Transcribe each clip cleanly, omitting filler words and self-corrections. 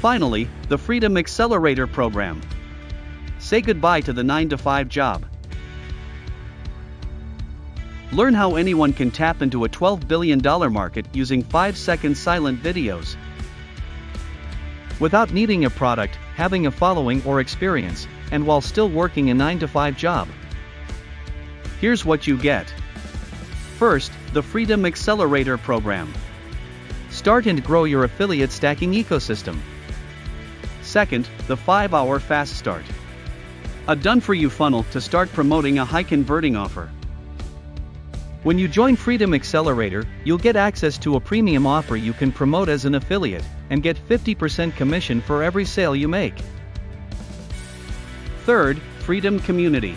Finally, the Freedom Accelerator program. Say goodbye to the 9-to-5 job. Learn how anyone can tap into a $12 billion market using 5-second silent videos. Without needing a product, having a following or experience, and while still working a 9-to-5 job. Here's what you get. First, the Freedom Accelerator program. Start and grow your affiliate stacking ecosystem. Second, the 5-hour fast start. A done-for-you funnel to start promoting a high-converting offer. When you join Freedom Accelerator, you'll get access to a premium offer you can promote as an affiliate, and get 50% commission for every sale you make. Third, Freedom Community.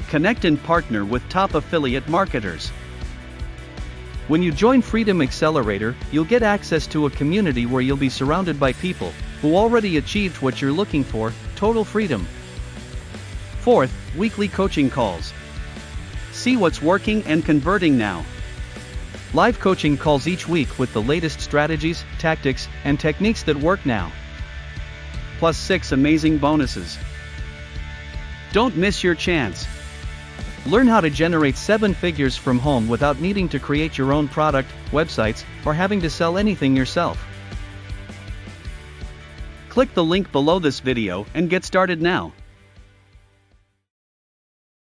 Connect and partner with top affiliate marketers. When you join Freedom Accelerator, you'll get access to a community where you'll be surrounded by people who already achieved what you're looking for, total freedom. Fourth, weekly coaching calls. See what's working and converting now. Live coaching calls each week with the latest strategies, tactics, and techniques that work now. Plus 6 amazing bonuses. Don't miss your chance. Learn how to generate 7 figures from home without needing to create your own product, websites, or having to sell anything yourself. Click the link below this video and get started now.